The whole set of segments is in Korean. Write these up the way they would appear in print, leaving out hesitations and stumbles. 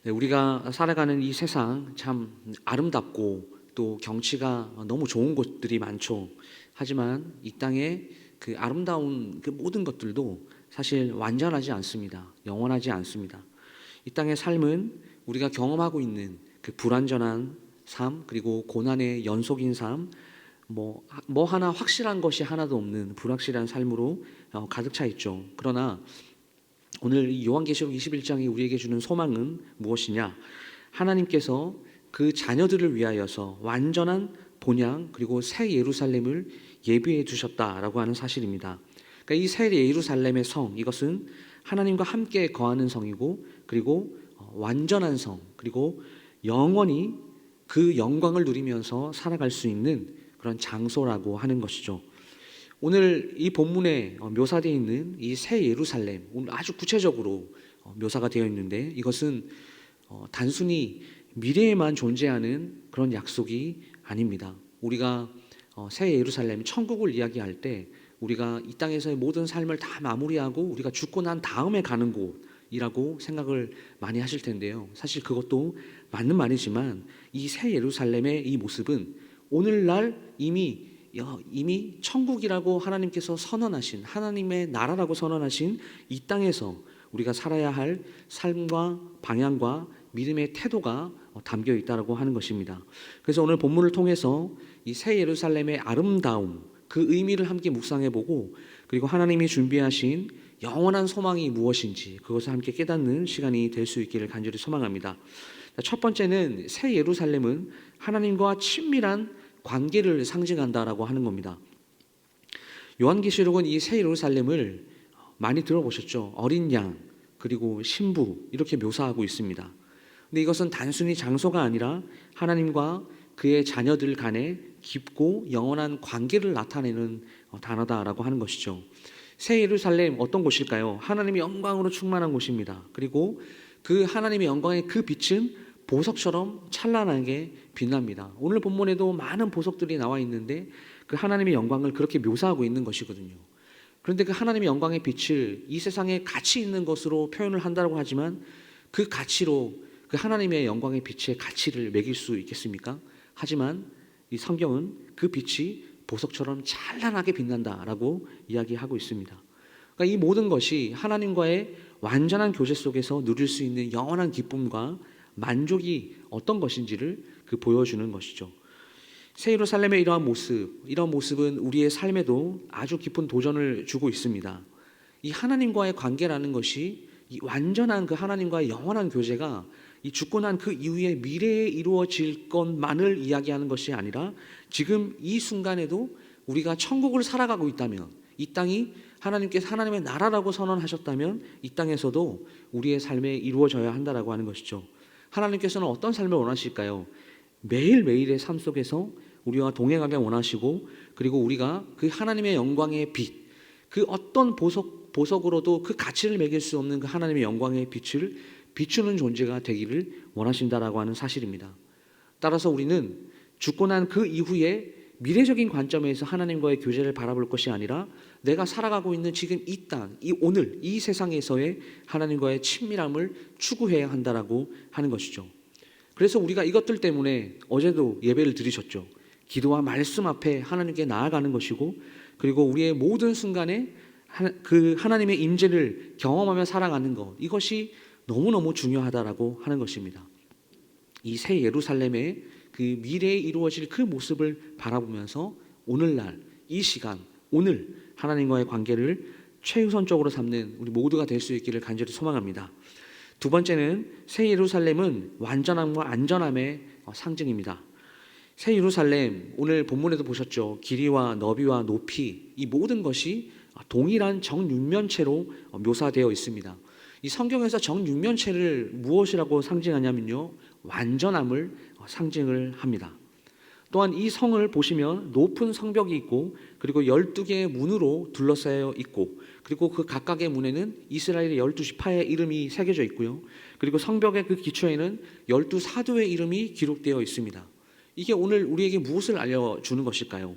네, 우리가 살아가는 이 세상 참 아름답고 또 경치가 너무 좋은 곳들이 많죠. 하지만 이 땅에 그 아름다운 그 모든 것들도 사실 완전하지 않습니다. 영원하지 않습니다. 이 땅의 삶은 우리가 경험하고 있는 그 불완전한 삶, 그리고 고난의 연속인 삶, 뭐 하나 확실한 것이 하나도 없는 불확실한 삶으로 가득 차 있죠. 그러나 오늘 이 요한계시록 21장이 우리에게 주는 소망은 무엇이냐? 하나님께서 그 자녀들을 위하여서 완전한 본향 그리고 새 예루살렘을 예비해 두셨다라고 하는 사실입니다. 그러니까 이 새 예루살렘의 성, 이것은 하나님과 함께 거하는 성이고, 그리고 완전한 성, 그리고 영원히 그 영광을 누리면서 살아갈 수 있는 그런 장소라고 하는 것이죠. 오늘 이 본문에 묘사되어 있는 이 새 예루살렘, 오늘 아주 구체적으로 묘사가 되어 있는데, 이것은 단순히 미래에만 존재하는 그런 약속이 아닙니다. 우리가 새 예루살렘, 천국을 이야기할 때 우리가 이 땅에서의 모든 삶을 다 마무리하고 우리가 죽고 난 다음에 가는 곳이라고 생각을 많이 하실 텐데요. 사실 그것도 맞는 말이지만 이 새 예루살렘의 이 모습은 오늘날 이미 천국이라고 하나님께서 선언하신, 하나님의 나라라고 선언하신 이 땅에서 우리가 살아야 할 삶과 방향과 믿음의 태도가 담겨 있다고 하는 것입니다. 그래서 오늘 본문을 통해서 이 새 예루살렘의 아름다움, 그 의미를 함께 묵상해 보고, 그리고 하나님이 준비하신 영원한 소망이 무엇인지 그것을 함께 깨닫는 시간이 될 수 있기를 간절히 소망합니다. 첫 번째는 새 예루살렘은 하나님과 친밀한 관계를 상징한다라고 하는 겁니다. 요한계시록은 이 새 예루살렘을 많이 들어보셨죠? 어린 양, 그리고 신부, 이렇게 묘사하고 있습니다. 근데 이것은 단순히 장소가 아니라 하나님과 그의 자녀들 간의 깊고 영원한 관계를 나타내는 단어다라고 하는 것이죠. 새 예루살렘 어떤 곳일까요? 하나님의 영광으로 충만한 곳입니다. 그리고 그 하나님의 영광의 그 빛은 보석처럼 찬란하게 빛납니다. 오늘 본문에도 많은 보석들이 나와 있는데 그 하나님의 영광을 그렇게 묘사하고 있는 것이거든요. 그런데 그 하나님의 영광의 빛을 이 세상에 가치 있는 것으로 표현을 한다고 하지만 그 가치로 그 하나님의 영광의 빛의 가치를 매길 수 있겠습니까? 하지만 이 성경은 그 빛이 보석처럼 찬란하게 빛난다라고 이야기하고 있습니다. 그러니까 이 모든 것이 하나님과의 완전한 교제 속에서 누릴 수 있는 영원한 기쁨과 만족이 어떤 것인지를 보여주는 것이죠. 새 예루살렘의 이러한 모습은 우리의 삶에도 아주 깊은 도전을 주고 있습니다. 이 하나님과의 관계라는 것이 이 완전한 그 하나님과의 영원한 교제가 이 죽고 난 그 이후에 미래에 이루어질 것만을 이야기하는 것이 아니라 지금 이 순간에도 우리가 천국을 살아가고 있다면, 이 땅이 하나님께서 하나님의 나라라고 선언하셨다면 이 땅에서도 우리의 삶에 이루어져야 한다라고 하는 것이죠. 하나님께서는 어떤 삶을 원하실까요? 매일매일의 삶 속에서 우리와 동행하게 원하시고, 그리고 우리가 그 하나님의 영광의 빛, 그 어떤 보석으로도 그 가치를 매길 수 없는 그 하나님의 영광의 빛을 비추는 존재가 되기를 원하신다라고 하는 사실입니다. 따라서 우리는 죽고 난 그 이후에 미래적인 관점에서 하나님과의 교제를 바라볼 것이 아니라 내가 살아가고 있는 지금 이 땅, 이 오늘, 이 세상에서의 하나님과의 친밀함을 추구해야 한다라고 하는 것이죠. 그래서 우리가 이것들 때문에 어제도 예배를 드리셨죠. 기도와 말씀 앞에 하나님께 나아가는 것이고, 그리고 우리의 모든 순간에 그 하나님의 임재를 경험하며 살아가는 것, 이것이 너무너무 중요하다라고 하는 것입니다. 이 새 예루살렘의 그 미래에 이루어질 그 모습을 바라보면서 오늘날, 이 시간, 오늘 하나님과의 관계를 최우선적으로 삼는 우리 모두가 될 수 있기를 간절히 소망합니다. 두 번째는 새 예루살렘은 완전함과 안전함의 상징입니다. 새 예루살렘, 오늘 본문에도 보셨죠. 길이와 너비와 높이, 이 모든 것이 동일한 정육면체로 묘사되어 있습니다. 이 성경에서 정육면체를 무엇이라고 상징하냐면요, 완전함을 상징을 합니다. 또한 이 성을 보시면 높은 성벽이 있고, 그리고 12개의 문으로 둘러싸여 있고, 그리고 그 각각의 문에는 이스라엘의 12지파의 이름이 새겨져 있고요. 그리고 성벽의 그 기초에는 12사도의 이름이 기록되어 있습니다. 이게 오늘 우리에게 무엇을 알려주는 것일까요?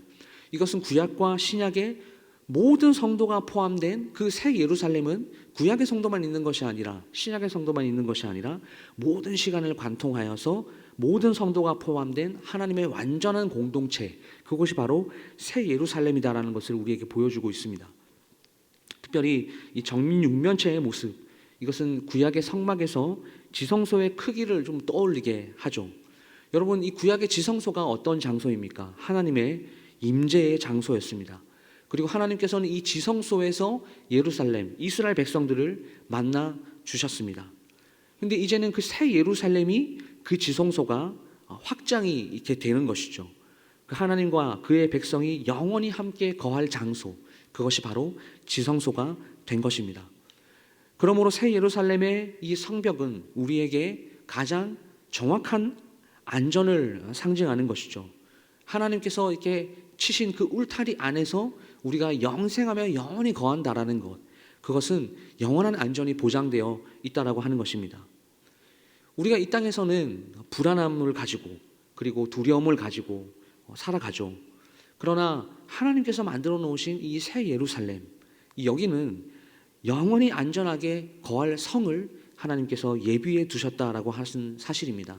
이것은 구약과 신약의 모든 성도가 포함된 그 새 예루살렘은 구약의 성도만 있는 것이 아니라, 신약의 성도만 있는 것이 아니라 모든 시간을 관통하여서 모든 성도가 포함된 하나님의 완전한 공동체, 그것이 바로 새 예루살렘이다라는 것을 우리에게 보여주고 있습니다. 특별히 이 정민 육면체의 모습, 이것은 구약의 성막에서 지성소의 크기를 좀 떠올리게 하죠. 여러분, 이 구약의 지성소가 어떤 장소입니까? 하나님의 임재의 장소였습니다. 그리고 하나님께서는 이 지성소에서 예루살렘, 이스라엘 백성들을 만나 주셨습니다. 그런데 이제는 그 새 예루살렘이, 그 지성소가 확장이 이렇게 되는 것이죠. 그 하나님과 그의 백성이 영원히 함께 거할 장소, 그것이 바로 지성소가 된 것입니다. 그러므로 새 예루살렘의 이 성벽은 우리에게 가장 정확한 안전을 상징하는 것이죠. 하나님께서 이렇게 치신 그 울타리 안에서 우리가 영생하며 영원히 거한다라는 것, 그것은 영원한 안전이 보장되어 있다라고 하는 것입니다. 우리가 이 땅에서는 불안함을 가지고, 그리고 두려움을 가지고 살아가죠. 그러나 하나님께서 만들어 놓으신 이 새 예루살렘, 여기는 영원히 안전하게 거할 성을 하나님께서 예비해 두셨다라고 하신 사실입니다.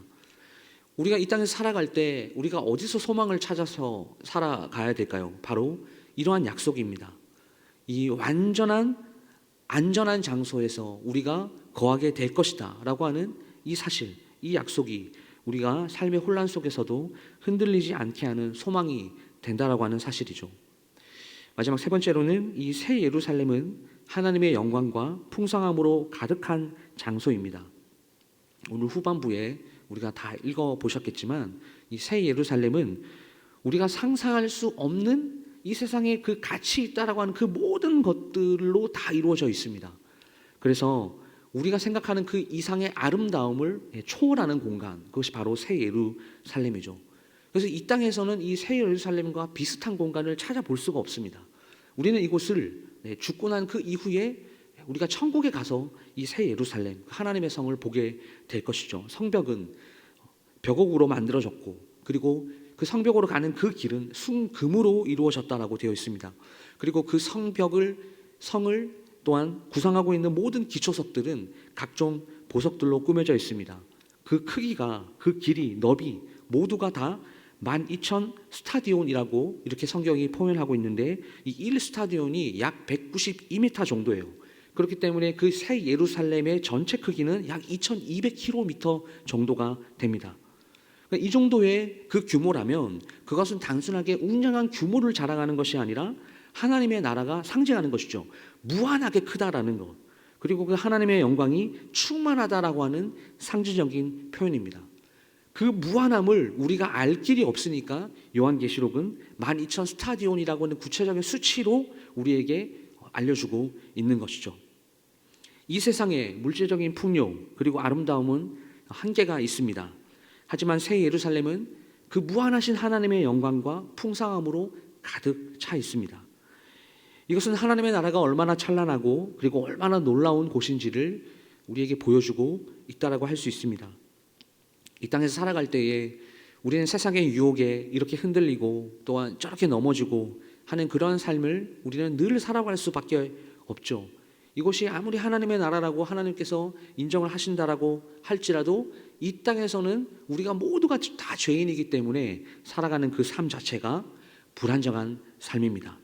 우리가 이 땅에서 살아갈 때 우리가 어디서 소망을 찾아서 살아가야 될까요? 바로 이러한 약속입니다. 이 완전한 안전한 장소에서 우리가 거하게 될 것이다 라고 하는 이 사실, 이 약속이 우리가 삶의 혼란 속에서도 흔들리지 않게 하는 소망이 된다라고 하는 사실이죠. 마지막 세 번째로는 이 새 예루살렘은 하나님의 영광과 풍성함으로 가득한 장소입니다. 오늘 후반부에 우리가 다 읽어보셨겠지만 이 새 예루살렘은 우리가 상상할 수 없는 이 세상에 그 가치 있다라고 하는 그 모든 것들로 다 이루어져 있습니다. 그래서 우리가 생각하는 그 이상의 아름다움을 초월하는 공간, 그것이 바로 새 예루살렘이죠. 그래서 이 땅에서는 이 새 예루살렘과 비슷한 공간을 찾아볼 수가 없습니다. 우리는 이곳을 죽고 난 그 이후에 우리가 천국에 가서 이 새 예루살렘, 하나님의 성을 보게 될 것이죠. 성벽은 벽옥으로 만들어졌고, 그리고 그 성벽으로 가는 그 길은 순금으로 이루어졌다라고 되어 있습니다. 그리고 그 성을 또한 구성하고 있는 모든 기초석들은 각종 보석들로 꾸며져 있습니다. 그 크기가, 그 길이, 너비 모두가 다 12,000 스타디온이라고 이렇게 성경이 표현하고 있는데, 이 1스타디온이 약 192m 정도예요. 그렇기 때문에 그 새 예루살렘의 전체 크기는 약 2,200km 정도가 됩니다. 이 정도의 그 규모라면 그것은 단순하게 웅장한 규모를 자랑하는 것이 아니라 하나님의 나라가 상징하는 것이죠. 무한하게 크다라는 것, 그리고 그 하나님의 영광이 충만하다라고 하는 상징적인 표현입니다. 그 무한함을 우리가 알 길이 없으니까 요한계시록은 12,000 스타디온이라고 하는 구체적인 수치로 우리에게 알려주고 있는 것이죠. 이 세상의 물질적인 풍요 그리고 아름다움은 한계가 있습니다. 하지만 새 예루살렘은 그 무한하신 하나님의 영광과 풍성함으로 가득 차 있습니다. 이것은 하나님의 나라가 얼마나 찬란하고 그리고 얼마나 놀라운 곳인지를 우리에게 보여주고 있다라고 할 수 있습니다. 이 땅에서 살아갈 때에 우리는 세상의 유혹에 이렇게 흔들리고 또한 저렇게 넘어지고 하는 그런 삶을 우리는 늘 살아갈 수밖에 없죠. 이것이 아무리 하나님의 나라라고 하나님께서 인정을 하신다라고 할지라도 이 땅에서는 우리가 모두가 다 죄인이기 때문에 살아가는 그 삶 자체가 불안정한 삶입니다.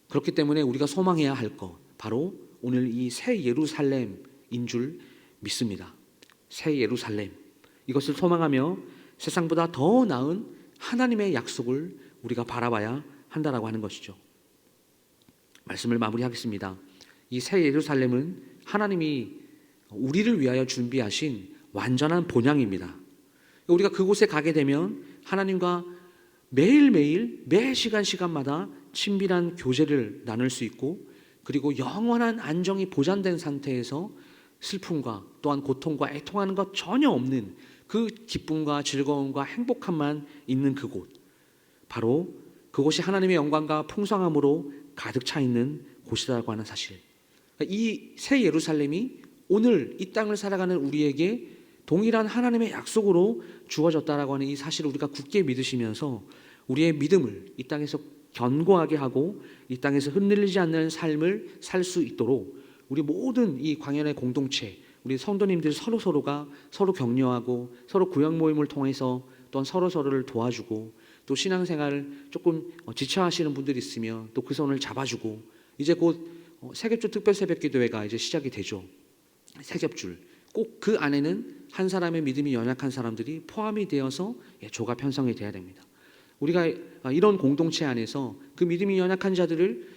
그렇기 때문에 우리가 소망해야 할 것, 바로 오늘 이 새 예루살렘인 줄 믿습니다. 새 예루살렘, 이것을 소망하며 세상보다 더 나은 하나님의 약속을 우리가 바라봐야 한다라고 하는 것이죠. 말씀을 마무리하겠습니다. 이 새 예루살렘은 하나님이 우리를 위하여 준비하신 완전한 본향입니다. 우리가 그곳에 가게 되면 하나님과 매일매일 매 시간마다 친밀한 교제를 나눌 수 있고, 그리고 영원한 안정이 보장된 상태에서 슬픔과 또한 고통과 애통하는 것 전혀 없는 그 기쁨과 즐거움과 행복함만 있는 그곳, 바로 그곳이 하나님의 영광과 풍성함으로 가득 차 있는 곳이라고 하는 사실, 이 새 예루살렘이 오늘 이 땅을 살아가는 우리에게 동일한 하나님의 약속으로 주어졌다라고 하는 이 사실을 우리가 굳게 믿으시면서 우리의 믿음을 이 땅에서 견고하게 하고 이 땅에서 흔들리지 않는 삶을 살 수 있도록 우리 모든 이 광야의 공동체, 우리 성도님들 서로가 서로 격려하고 서로 구역 모임을 통해서 또한 서로를 도와주고 또 신앙생활 조금 지쳐하시는 분들이 있으면 또 그 손을 잡아주고 이제 곧 세겹줄 특별새벽기도회가 이제 시작이 되죠. 세겹줄 꼭 그 안에는 한 사람의 믿음이 연약한 사람들이 포함이 되어서 조가 편성이 돼야 됩니다. 우리가 이런 공동체 안에서 그 믿음이 연약한 자들을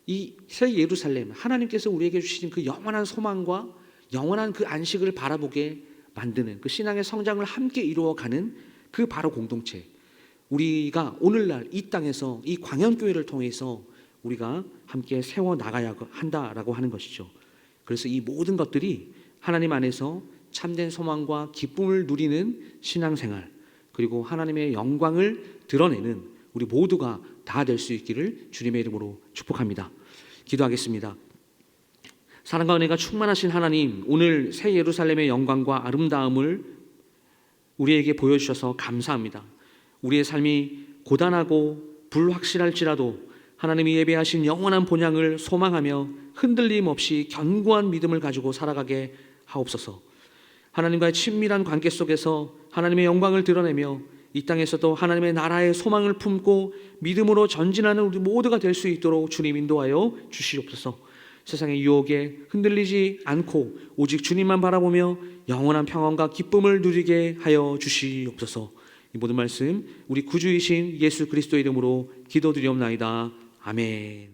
이 새 예루살렘 하나님께서 우리에게 주신 그 영원한 소망과 영원한 그 안식을 바라보게 만드는 그 신앙의 성장을 함께 이루어가는 그 바로 공동체, 우리가 오늘날 이 땅에서 이 광연교회를 통해서 우리가 함께 세워나가야 한다라고 하는 것이죠. 그래서 이 모든 것들이 하나님 안에서 참된 소망과 기쁨을 누리는 신앙생활, 그리고 하나님의 영광을 드러내는 우리 모두가 다 될 수 있기를 주님의 이름으로 축복합니다. 기도하겠습니다. 사랑과 은혜가 충만하신 하나님, 오늘 새 예루살렘의 영광과 아름다움을 우리에게 보여주셔서 감사합니다. 우리의 삶이 고단하고 불확실할지라도 하나님이 예배하신 영원한 본향을 소망하며 흔들림 없이 견고한 믿음을 가지고 살아가게 하옵소서. 하나님과의 친밀한 관계 속에서 하나님의 영광을 드러내며 이 땅에서도 하나님의 나라의 소망을 품고 믿음으로 전진하는 우리 모두가 될 수 있도록 주님 인도하여 주시옵소서. 세상의 유혹에 흔들리지 않고 오직 주님만 바라보며 영원한 평안과 기쁨을 누리게 하여 주시옵소서. 이 모든 말씀 우리 구주이신 예수 그리스도의 이름으로 기도드리옵나이다. 아멘.